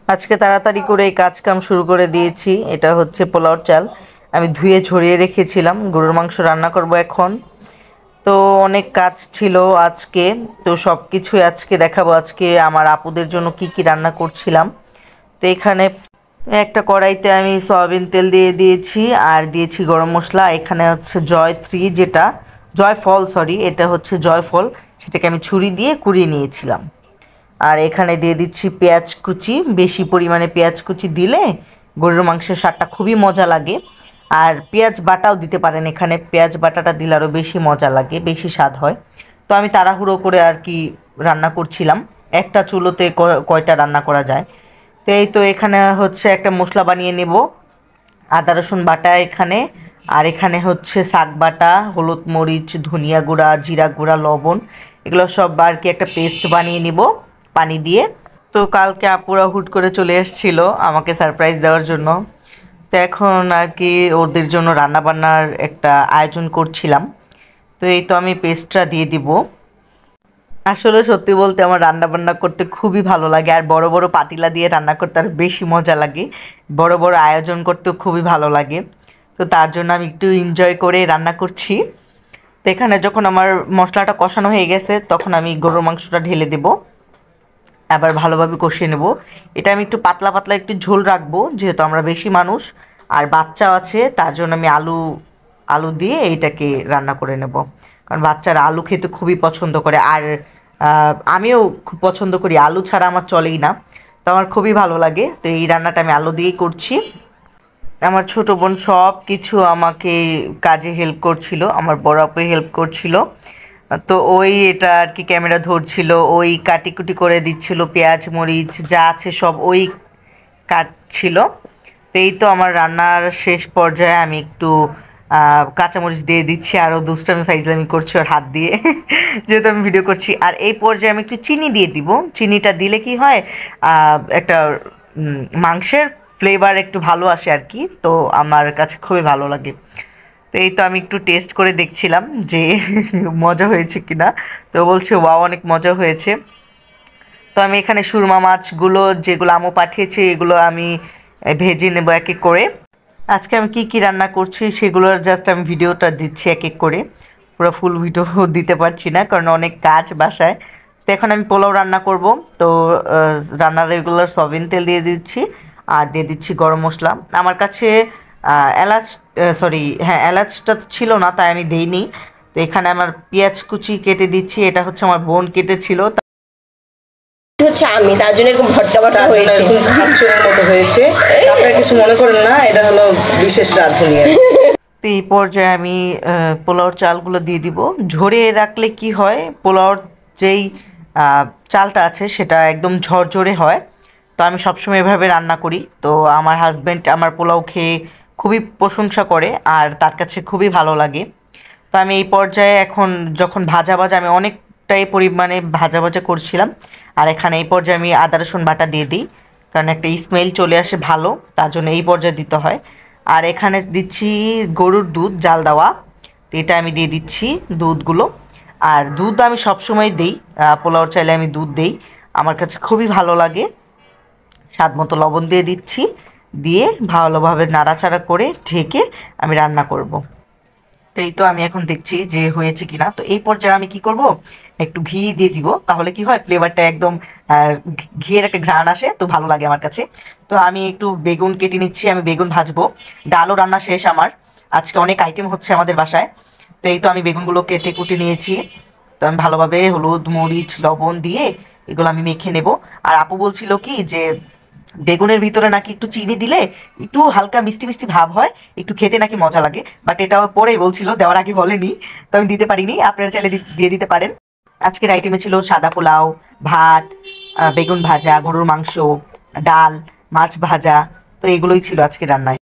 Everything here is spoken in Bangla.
আজকে তাড়াতাড়ি করে এই কাজ কাম শুরু করে দিয়েছি। এটা হচ্ছে পোলাওর চাল, আমি ধুয়ে ঝরিয়ে রেখেছিলাম। গরুর মাংস রান্না করব এখন। তো অনেক কাজ ছিল আজকে, তো সব কিছুই আজকে দেখাবো। আজকে আমার আপুদের জন্য কি কি রান্না করছিলাম। তো এখানে একটা কড়াইতে আমি সয়াবিন তেল দিয়ে দিয়েছি আর দিয়েছি গরম মশলা। এখানে হচ্ছে জয়ত্রী, যেটা জয়ফল, সরি, এটা হচ্ছে জয়ফল, সেটাকে আমি ছুরি দিয়ে কুড়িয়ে নিয়েছিলাম। আর এখানে দিয়ে দিচ্ছি পেঁয়াজ কুচি। বেশি পরিমাণে পেঁয়াজ কুচি দিলে গরুর মাংসের স্বাদটা খুবই মজা লাগে। আর পেঁয়াজ বাটাও দিতে পারেন, এখানে পেঁয়াজ বাটাটা দিলে আরও বেশি মজা লাগে, বেশি স্বাদ হয়। তো আমি তাড়াহুড়ো করে আর কি রান্না করছিলাম, একটা চুলোতে কয়টা রান্না করা যায়। তো এই তো এখানে হচ্ছে একটা মশলা বানিয়ে নেব। আদা রসুন বাটা এখানে, আর এখানে হচ্ছে শাক বাটা, হলুদ মরিচ ধনিয়া গুঁড়া জিরা গুঁড়া লবণ, এগুলো সব আর কি একটা পেস্ট বানিয়ে নিব পানি দিয়ে। তো কালকে আপুরা হুট করে চলে এসেছিল আমাকে সারপ্রাইজ দেওয়ার জন্য। তো এখন আর কি ওদের জন্য রান্নাবান্নার একটা আয়োজন করছিলাম। তো এই তো আমি পেস্টটা দিয়ে দিব। আসলে সত্যি বলতে আমার রান্না বান্না করতে খুবই ভালো লাগে, আর বড় বড় পাতিলা দিয়ে রান্না করতে আর বেশি মজা লাগে। বড় বড় আয়োজন করতেও খুবই ভালো লাগে। তো তার জন্য আমি একটু এনজয় করে রান্না করছি। তো এখানে যখন আমার মশলাটা কষানো হয়ে গেছে তখন আমি গরুর মাংসটা ঢেলে দেব, আবার ভালোভাবে কষিয়ে নেব। এটা আমি একটু পাতলা পাতলা একটু ঝোল রাখবো, যেহেতু আমরা বেশি মানুষ আর বাচ্চা আছে, তার জন্য আমি আলু আলু দিয়ে এইটাকে রান্না করে নেব। কারণ বাচ্চারা আলু খেতে খুবই পছন্দ করে, আর আমিও খুব পছন্দ করি। আলু ছাড়া আমার চলেই না, তো আমার খুবই ভালো লাগে। তো এই রান্নাটা আমি আলু দিয়েই করছি। আমার ছোট বোন সব কিছু আমাকে কাজে হেল্প করছিল, আমার বড় আপু হেল্প করছিল। তো ওই এটা আর কি ক্যামেরা ধরছিল, ওই কাটিকুটি করে দিচ্ছিল, পেঁয়াজ মরিচ যা আছে সব ওই কাটছিল। তো এই তো আমার রান্নার শেষ পর্যায়ে আমি একটু কাঁচামরিচ দিয়ে দিচ্ছি, আরও দুষ্টামি ফাইজলামি করছি ওর হাত দিয়ে যেহেতু আমি ভিডিও করছি। আর এই পর্যায়ে আমি একটু চিনি দিয়ে দিব। চিনিটা দিলে কি হয়, একটা মাংসের ফ্লেভার একটু ভালো আসে আর কি। তো আমার কাছে খুবই ভালো লাগে। তো এই তো আমি একটু টেস্ট করে দেখছিলাম যে মজা হয়েছে কিনা। তো বলছে ওয়াও, অনেক মজা হয়েছে। তো আমি এখানে সুরমা মাছগুলো যেগুলো আমু পাঠিয়েছে এগুলো আমি ভেজে নেব এক এক করে। আজকে আমি কি কি রান্না করছি সেগুলোর জাস্ট আমি ভিডিওটা দিচ্ছি এক এক করে, পুরো ফুল ভিডিও দিতে পারছি না কারণ অনেক কাজ বাসায়। তো এখন আমি পোলাও রান্না করব। তো রান্নার রেগুলার সয়াবিন তেল দিয়ে দিচ্ছি আর দিয়ে দিচ্ছি গরম মশলা। আমার কাছে এলাচ, সরি, হ্যাঁ, এলাচটা ছিল না তাই আমি দেইনি। তো এখানে আমার পেঁয়াজ কুচি কেটে দিচ্ছি, এটা হচ্ছে আমার বোন কেটেছিল। হচ্ছে আমি তার জন্য এরকম ভর্তা ভর্তা হয়েছে, এরকম খাচ্ছরের মতো হয়েছে। আপনারা কিছু মনে করেন না, এটা হলো বিশেষ রাঁধুনি। তো এই পর্যায়ে আমি পোলাওর চালগুলো দিয়ে দিব। ঝরিয়ে রাখলে কি হয়, পোলাওর যেই চালটা আছে সেটা একদম ঝরঝরে হয়। তো আমি সবসময় এভাবে রান্না করি। তো আমার হাজব্যান্ড আমার পোলাও খেয়ে খুবই প্রশংসা করে আর তার কাছে খুবই ভালো লাগে। তো আমি এই পর্যায়ে এখন যখন ভাজা ভাজা আমি অনেকটাই পরিমাণে ভাজা ভাজা করছিলাম, আর এখানে এই পর্যায়ে আমি আদা রসুন বাটা দিয়ে দিই, কারণ একটা স্মেল চলে আসে ভালো, তার জন্য এই পর্যায়ে দিতে হয়। আর এখানে দিচ্ছি গরুর দুধ জাল দেওয়া, তো এটা আমি দিয়ে দিচ্ছি দুধগুলো। আর দুধ আমি সবসময় দিই, পোলাওর চাইলে আমি দুধ দিই, আমার কাছে খুবই ভালো লাগে। স্বাদ মতো লবণ দিয়ে দিচ্ছি, দিয়ে ভালোভাবে নাড়াচাড়া করে ঢেকে আমি রান্না করব। তো এই তো আমি এখন দেখছি যে হয়েছে কিনা। তো এই পর্যায়ে আমি কি করব, একটু ঘি দিয়ে দিব, তাহলে কি হয় ফ্লেভারটা একদম ঘিয়ের একটা ঘ্রাণ আসে, তো ভালো লাগে আমার কাছে। তো আমি একটু বেগুন কেটে নিচ্ছি, আমি বেগুন ভাজবো। ডালও রান্না শেষ আমার, আজকে অনেক আইটেম হচ্ছে আমাদের বাসায়। তো এই তো আমি বেগুনগুলো কেটে কুটে নিয়েছি। তো আমি ভালোভাবে হলুদ মরিচ লবণ দিয়ে এগুলো আমি মেখে নেব। আর আপু বলছিল কি যে বেগুনের ভিতরে নাকি একটু চিনি দিলে একটু হালকা মিষ্টি মিষ্টি ভাব হয়, একটু খেতে নাকি মজা লাগে। বাট এটা পরেই বলছিল, দেওয়ার আগে বলেনি, তো আমি দিতে পারিনি। আপনারা চাইলে দিয়ে দিতে পারেন। আজকের আইটেমে ছিল সাদা পোলাও, ভাত, বেগুন ভাজা, গরুর মাংস, ডাল, মাছ ভাজা। তো এগুলোই ছিল আজকে রান্নায়।